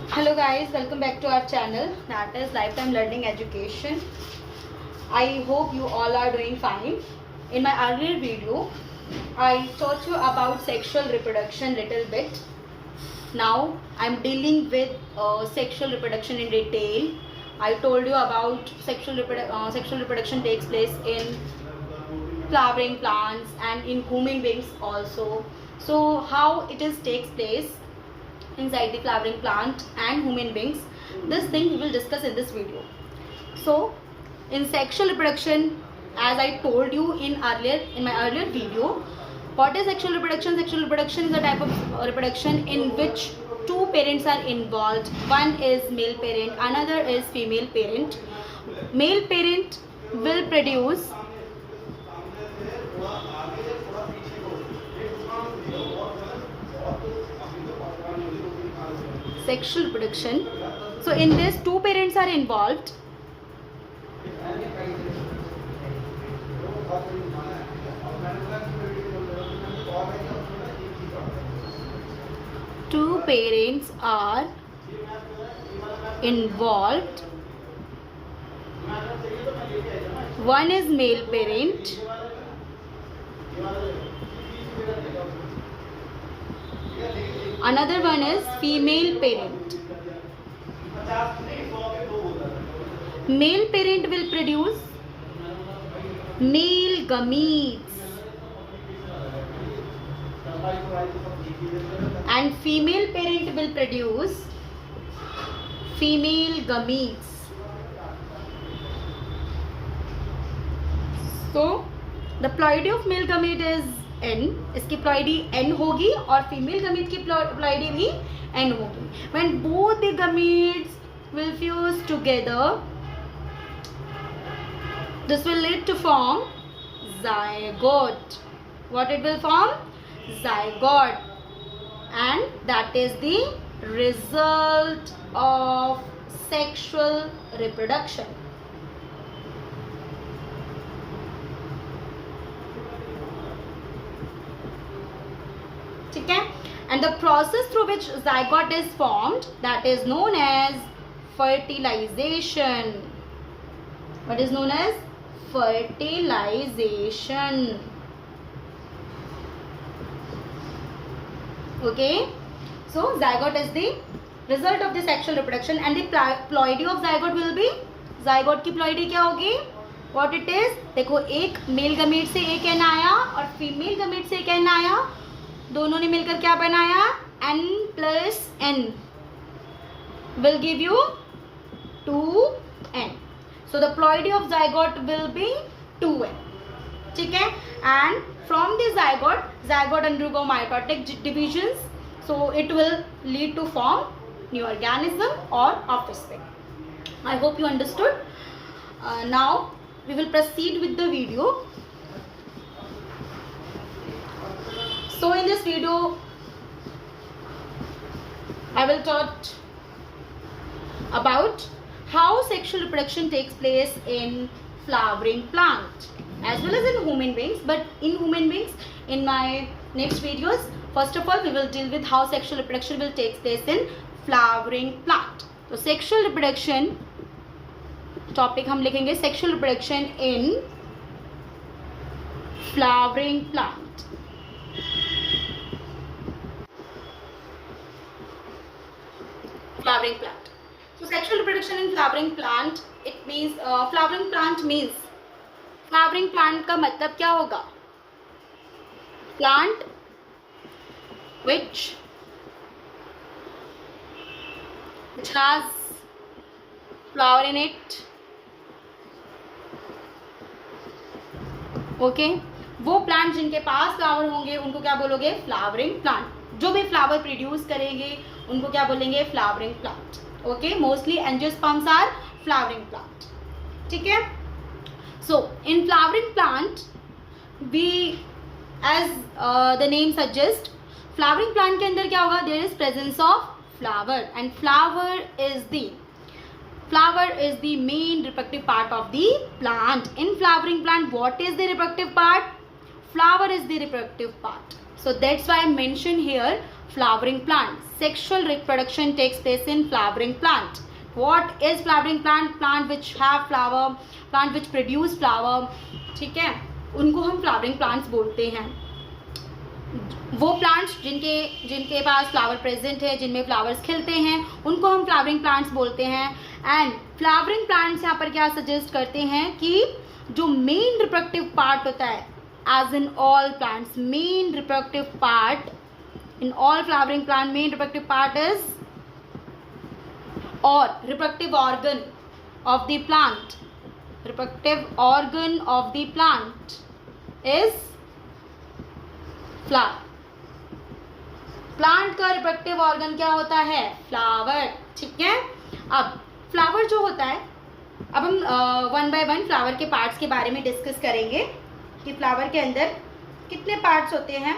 Hello guys, welcome back to our channel, that is Lifetime Learning Education. I hope you all are doing fine. In my earlier video, I taught you about sexual reproduction little bit. Now I'm dealing with sexual reproduction in detail. I told you about sexual reproduction takes place in flowering plants and in human beings also. So how it takes place inside the flowering plant and human beings, this thing we will discuss in this video. So in sexual reproduction, as I told you in my earlier video, what is sexual reproduction? Sexual reproduction is a type of reproduction in which two parents are involved. One is male parent, another is female parent. Male parent will produce sexual reproduction. So in this, two parents are involved. Two parents are involved. One is male parent, another one is female parent. Male parent will produce male gametes and female parent will produce female gametes. So the ploidy of male gamete is N, इसकी ploidy N होगी और female gamete की ploidy भी N होगी. When both the gametes will fuse together, this will lead to form zygote. What it will form? Zygote. And that is the result of sexual reproduction. Okay? And the process through which zygote is formed, that is known as fertilization. What is known as fertilization? Okay, so zygote is the result of the sexual reproduction and the ploidy of zygote will be, zygote की ploidy क्या होगी? What it is? देखो, एक male gamete से एक N आया और female गमेट से एक एन आया, दोनों ने मिलकर क्या बनाया? n plus n will give you 2n. So the ploidy of zygote will be 2n. ठीक है? And from the zygote undergo mitotic divisions, so it will lead to form new organism or offspring. I hope you understood. Now we will proceed with the video. So in this video, I will talk about how sexual reproduction takes place in flowering plant as well as in human beings. But in human beings, in my next videos, first of all we will deal with how sexual reproduction will take place in flowering plant. So sexual reproduction topic हम लिखेंगे sexual reproduction in flowering plant. Flowering plant. So sexual reproduction in flowering plant, it means flowering plant means, flowering plant का मतलब क्या होगा? Plant which has flower in it. Okay, वो plant जिनके पास flower होंगे उनको क्या बोलोगे? Flowering plant. जो भी फ्लावर प्रोड्यूस करेंगे उनको क्या बोलेंगे? Flowering plant. Okay, mostly angiosperms are flowering plant. ठीक है? So in flowering plant we, as the name suggest, flowering plant के अंदर क्या होगा? There is presence of flower and flower is the main reproductive part of the plant. In flowering plant, what is the reproductive part? Flower is the reproductive part. So that's why I mentioned here flowering plant. Sexual reproduction takes place in flowering plant. What is flowering plant? Plant which have flower, plant which produce flower. ठीक है, उनको हम flowering plants बोलते हैं. वो plants जिनके पास flower present है, जिनमें फ्लावर्स खिलते हैं, उनको हम फ्लावरिंग प्लांट्स बोलते हैं. एंड फ्लावरिंग प्लांट्स यहाँ पर क्या सजेस्ट करते हैं कि जो मेन रिप्रोडक्टिव पार्ट होता है, as in all plants, main reproductive part in all flowering plant, main reproductive part is, और reproductive organ of the plant, reproductive organ of the plant is flower. Plant का reproductive organ क्या होता है? Flower. ठीक है, अब flower जो होता है, अब हम वन बाय वन फ्लावर के पार्ट्स के बारे में डिस्कस करेंगे कि फ्लावर के अंदर कितने पार्ट्स होते हैं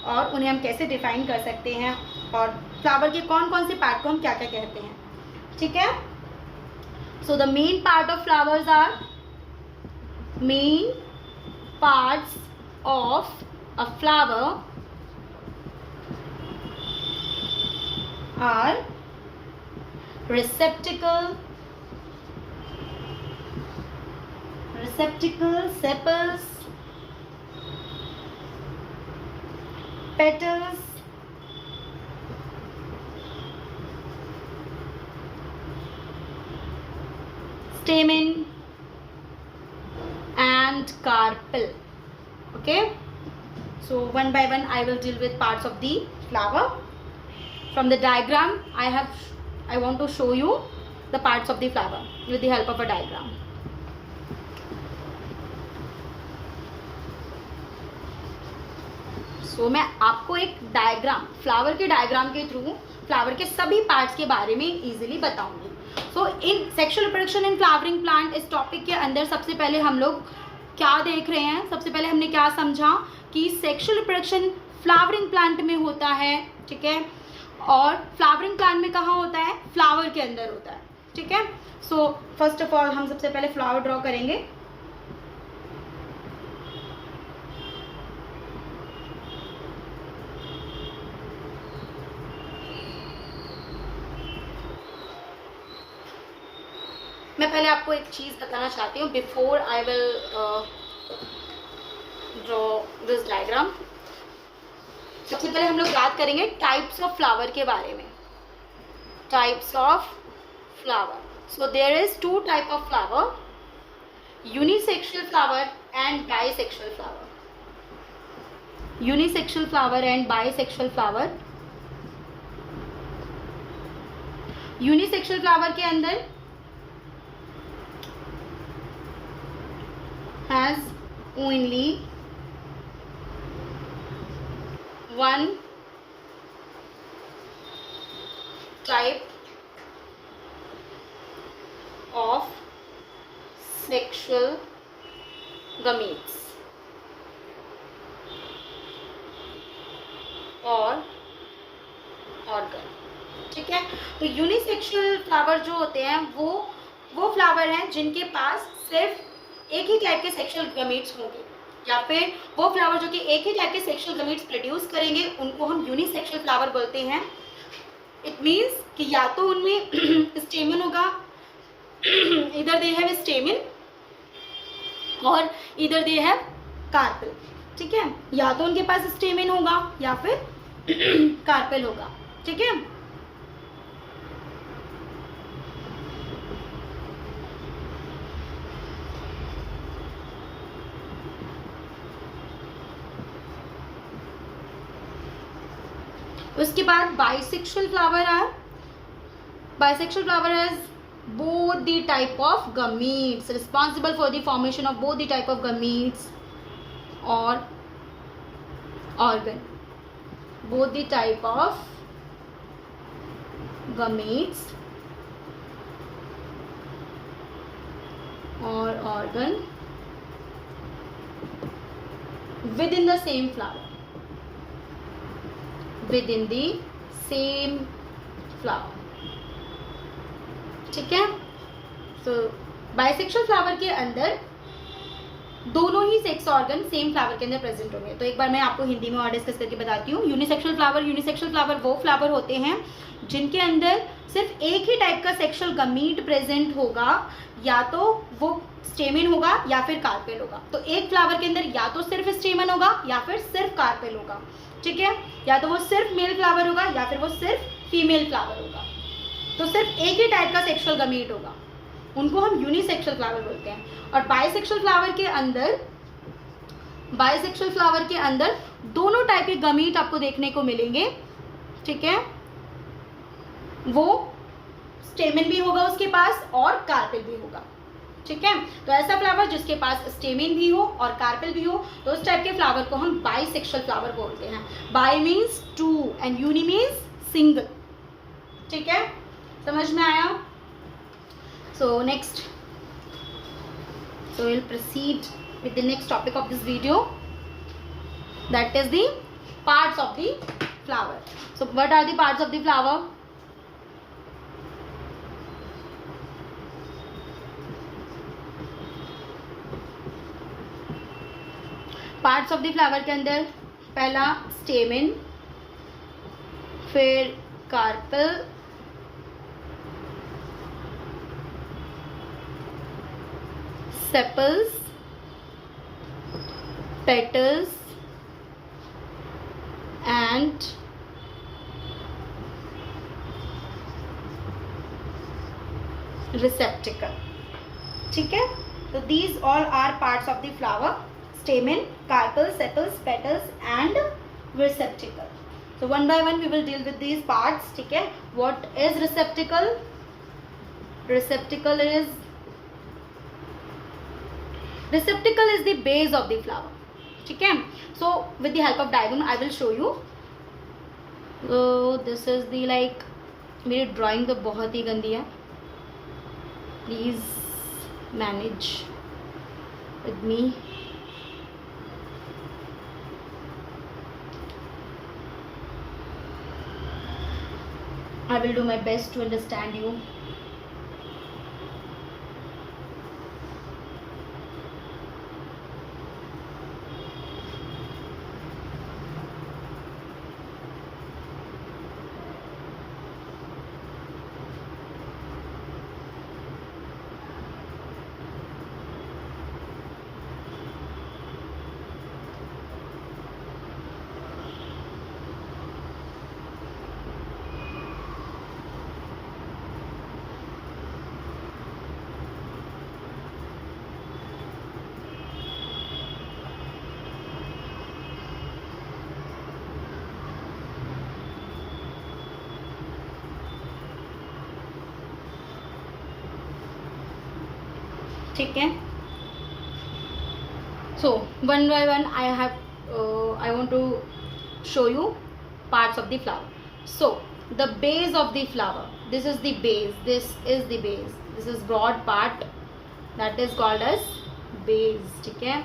और उन्हें हम कैसे डिफाइन कर सकते हैं, और फ्लावर के कौन कौन से पार्ट को हम क्या क्या कहते हैं. ठीक है, so the main part of flowers are, main parts of a flower are receptacle, sepals, petals, stamen and carpel. Okay, so one by one I will deal with parts of the flower. From the diagram I want to show you the parts of the flower with the help of a diagram. So मैं आपको एक diagram, flower के diagram के through flower के सभी parts के बारे में इजीली बताऊंगी. So in sexual reproduction in flowering plant, इस टॉपिक के अंदर सबसे पहले हम लोग क्या देख रहे हैं, सबसे पहले हमने क्या समझा कि सेक्सुअल रिप्रोडक्शन फ्लावरिंग प्लांट में होता है. ठीक है, और फ्लावरिंग प्लांट में कहाँ होता है? फ्लावर के अंदर होता है. ठीक है, सो फर्स्ट ऑफ ऑल हम सबसे पहले फ्लावर ड्रॉ करेंगे. मैं पहले आपको एक चीज़ बताना चाहती हूँ before I will draw this diagram. सबसे पहले हम लोग बात करेंगे टाइप्स ऑफ फ्लावर के बारे में. Types of flower. So there is two type of flower, unisexual flower and bisexual flower. Unisexual flower and bisexual flower. Unisexual flower के अंदर has only one type of sexual gametes और organ. ठीक है, तो unisexual flower जो होते हैं वो फ्लावर हैं जिनके पास सिर्फ एक ही टाइप के सेक्सुअल गमीट्स होंगे, या फिर वो फ्लावर जो कि एक ही टाइप के सेक्सुअल गमीट्स प्रोड्यूस करेंगे, उनको हम यूनिसेक्सुअल फ्लावर बोलते हैं. इट मीन्स कि या तो उनमें स्टेमन होगा, इधर दे हैव स्टेमन, और इधर दे हैव कार्पेल. ठीक है, या तो उनके पास स्टेमन होगा या फिर कार्पेल होगा. ठीक है, उसके बाद बाइसेक्सुअल फ्लावर है. Bisexual flower has both the type of gametes responsible for the formation of both the type of gametes or organ. Both the type of gametes or organ within the same flower. Within the same flower. ठीक है, सो bisexual flower के अंदर दोनों ही sex organ same flower के अंदर present होंगे। तो एक बार मैं आपको हिंदी में और डिस्कस करके बताती हूँ। यूनिसेक्सुअल फ्लावर वो फ्लावर होते हैं जिनके अंदर सिर्फ एक ही टाइप का सेक्सुअल गमीट प्रेजेंट होगा, या तो वो स्टेमन होगा या फिर कार्पेल होगा। तो एक फ्लावर के अंदर या तो सिर्फ स्टेमन होगा या फिर सिर्फ कार्पेल होगा, ठीक है। या तो वो सिर्फ मेल फ्लावर होगा या फिर वो सिर्फ फीमेल फ्लावर होगा। तो सिर्फ एक ही टाइप का सेक्सुअल गमीट होगा, उनको हम यूनिसेक्सुअल फ्लावर बोलते हैं। और बाइसेक्सुअल फ्लावर के अंदर दोनों टाइप के गमीट आपको देखने को मिलेंगे, ठीक है। वो स्टेमन भी होगा उसके पास और कार्पेल भी होगा, ठीक है। तो ऐसा फ्लावर जिसके पास स्टेमन भी हो और कार्पेल भी हो, तो उस टाइप के फ्लावर को हम बाइसेक्सुअल फ्लावर बोलते हैं। Bi means two and uni means single, ठीक है। समझ में आया? So next, so we'll proceed with the next topic of this video, that is the parts of the flower. So what are the parts of the flower? Parts of the flower के अंदर पहला stamen, फिर carpel, sepals, petals and receptacle, ठीक है। तो these all are parts of the flower: stamen, carpel, sepals, petals and receptacle. So one by one we will deal with these parts, ठीक है। What is receptacle? Receptacle is the base of the flower, ठीक है। So with the help of diagram I will show you. So this is the like, मेरी drawing तो बहुत ही गंदी है, please manage with me. I will do my best to understand you. ठीक है। So one by one I want to show you parts of the flower. So the base of the flower, this is the base, this is broad part, that is called as base, ठीक है।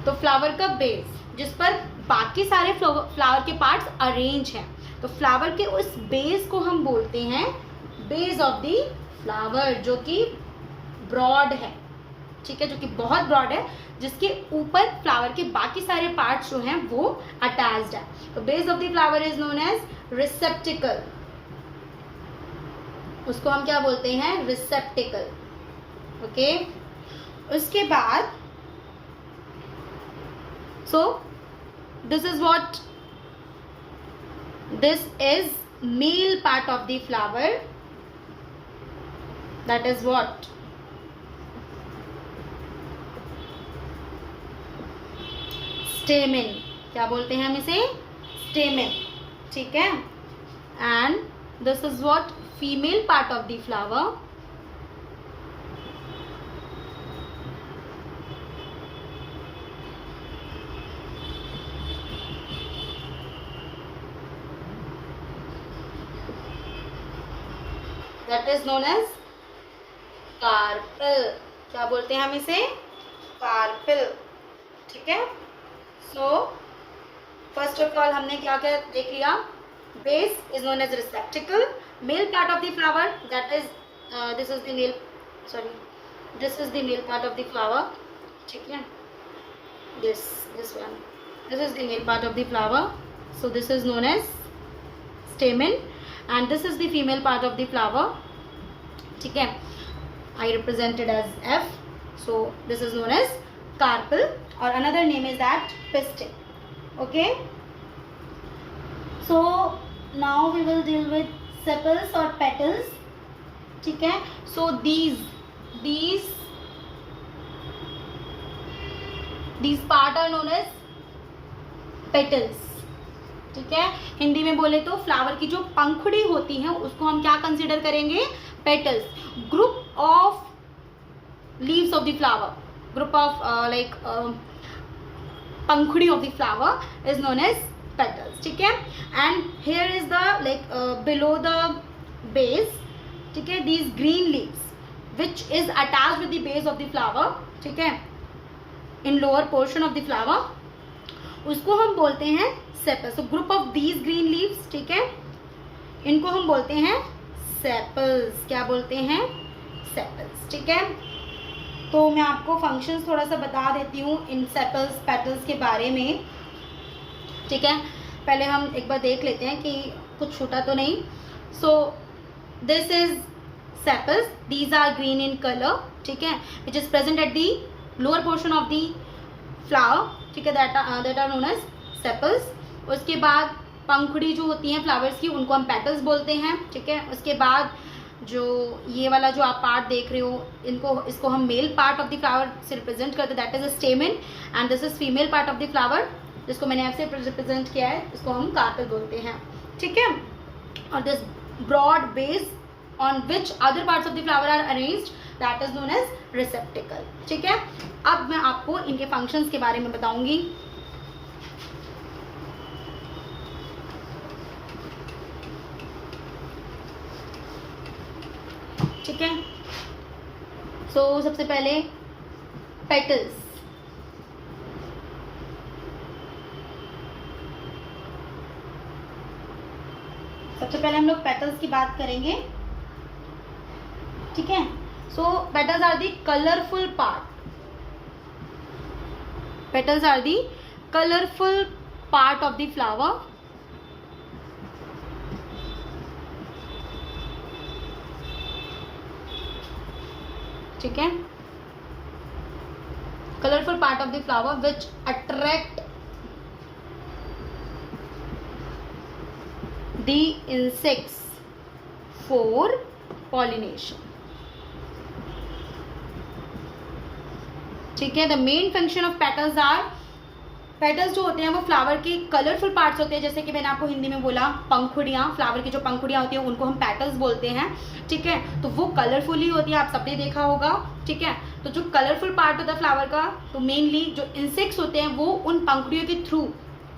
तो flower का base जिस पर बाकी सारे flower के parts arrange हैं, तो फ्लावर के उस बेस को हम बोलते हैं बेस ऑफ द फ्लावर, जो कि ब्रॉड है, ठीक है, जो कि बहुत ब्रॉड है, जिसके ऊपर फ्लावर के बाकी सारे पार्ट्स जो हैं वो अटैच्ड है। तो base of the flower is known as receptacle, उसको हम क्या बोलते हैं? Receptacle, okay. उसके बाद so this is male part of the flower, that is what? Stamen, क्या बोलते हैं हम इसे? Stamen, ठीक है। and this is what? Female part of the flower, that is known as carpel, क्या बोलते हैं हम इसे? कार्पेल, ठीक है। सो फर्स्ट ऑफ ऑल हमने क्या क्या देख लिया? Base is known as receptacle, male part of the flower, that is this is the male part of the flower, ठीक है, this one, this is the male part of the flower, so this is known as stamen and this is the female part of the flower. ठीक है, I represented as F, so this is known as carpel or another name is that pistil. Okay, so now we will deal with sepals or petals. ठीक है, so these part are known as petals. ठीक है, हिंदी में बोले तो flower की जो पंखुड़ी होती है उसको हम क्या कंसिडर करेंगे? Petals. Group of leaves of the flower, group of like पंखुड़ी of the flower is known as petals. ठीक है, and here is the like below the base. ठीक है, these green leaves which is attached with the base of the flower. ठीक है, in lower portion of the flower, उसको हम बोलते हैं सेपल्स. तो group of these green leaves, ठीक है, इनको हम बोलते हैं सेपल्स. क्या बोलते हैं? सेपल्स. ठीक है, तो मैं आपको फंक्शंस थोड़ा सा बता देती हूँ इन सेपल्स पेटल्स के बारे में. ठीक है, पहले हम एक बार देख लेते हैं कि कुछ छूटा तो नहीं. So this is sepals, these are green in colour. ठीक है, which is present at the lower portion of the flower. ठीक है, that are known as sepals. उसके बाद पंखुड़ी जो होती हैं फ्लावर्स की, उनको हम पेटल्स बोलते हैं. ठीक है, उसके बाद जो ये वाला जो आप पार्ट देख रहे हो, इसको हम mail part of the flower से रिप्रेजेंट करते हैं, that is a stamen. And this is female part of the flower, जिसको मैंने आपसे रिप्रेजेंट किया है, इसको हम कार्पेल बोलते हैं. ठीक है, और this broad base on which other parts of the flower are arranged, that is known as receptacle. ठीक है, अब मैं आपको इनके फंक्शंस के बारे में बताऊंगी. ठीक है, सो सबसे पहले पेटल्स. सबसे पहले हम लोग पेटल्स की बात करेंगे. ठीक है, so petals are the colourful part. Petals are the colourful part of the flower. ठीक है, colourful part of the flower which attract the insects for pollination. ठीक है, the main function of petals are, petals जो होते हैं वो flower के colourful parts होते हैं. जैसे कि मैंने आपको हिंदी में बोला, पंखुड़ियाँ, फ्लावर की जो पंखुड़ियाँ होती हैं उनको हम पेटल्स बोलते हैं. ठीक है, तो वो कलरफुल ही होती है, आप सबने देखा होगा. ठीक है, तो जो कलरफुल पार्ट होता है फ्लावर का, तो मेनली जो इंसेक्ट्स होते हैं वो उन पंखुड़ियों के थ्रू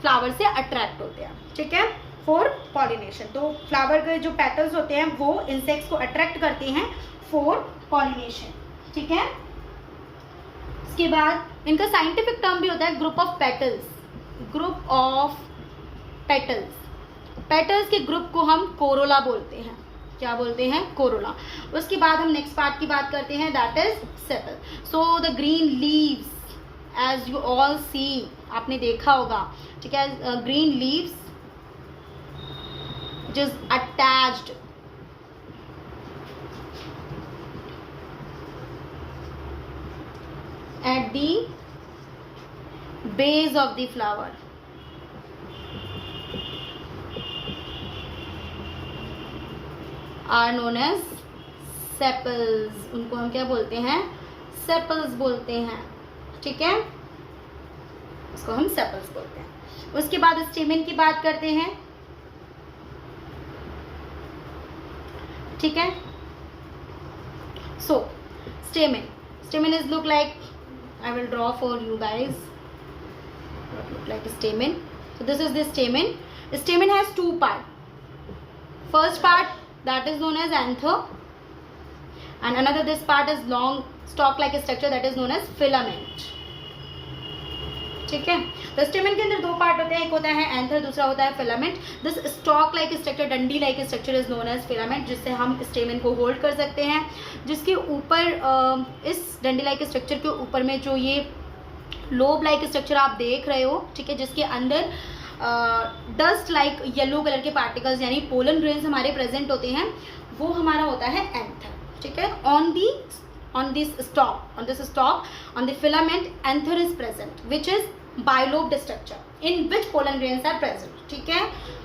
फ्लावर से अट्रैक्ट होते हैं. ठीक है, फॉर पॉलिनेशन. तो फ्लावर के जो पेटल्स होते हैं वो इंसेक्ट्स को अट्रैक्ट करते हैं फॉर पॉलिनेशन. ठीक है, उसके बाद इनका साइंटिफिक टर्म भी होता है group of petals. Group of petals, petals के ग्रुप को हम कोरोला बोलते हैं. क्या बोलते हैं? कोरोला. उसके बाद हम नेक्स्ट पार्ट की बात करते हैं, that is sepal. So the green leaves, as you all see, आपने देखा होगा. ठीक है, green leaves which is attached at the base of the flower. Are known as sepals. उनको हम क्या बोलते हैं? सेपल्स बोलते हैं. ठीक है, इसको हम सेपल्स बोलते हैं. उसके बाद स्टेमेन की बात करते हैं. ठीक है, सो stamen is look like, I will draw for you guys what look like a stamen. So this is the stamen. The stamen has two part. First part, that is known as anther, and another, this part is long stalk like a structure, that is known as filament. ठीक है, तो स्टेमन के अंदर दो part होते हैं, एक होता है एंथर, दूसरा होता है filament. This stalk like structure, डंडी like structure is known as filament, जिससे हम स्टेमन को होल्ड कर सकते हैं. जिसके ऊपर इस डंडी लाइक स्ट्रक्चर के ऊपर में जो ये लोब लाइक स्ट्रक्चर आप देख रहे हो, ठीक है, जिसके अंदर डस्ट लाइक येलो कलर के पार्टिकल्स यानी पोलन ग्रेन्स हमारे प्रेजेंट होते हैं, वो हमारा होता है एंथर, ठीक है। on this stalk on the filament anther is present which is bilobed structure in which pollen grains are present, ठीक है।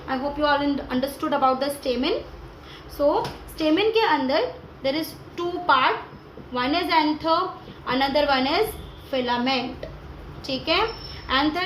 I hope you all understood about the stamen. So stamen के अंदर there is two part, one is anther, another one is filament, ठीक है। anther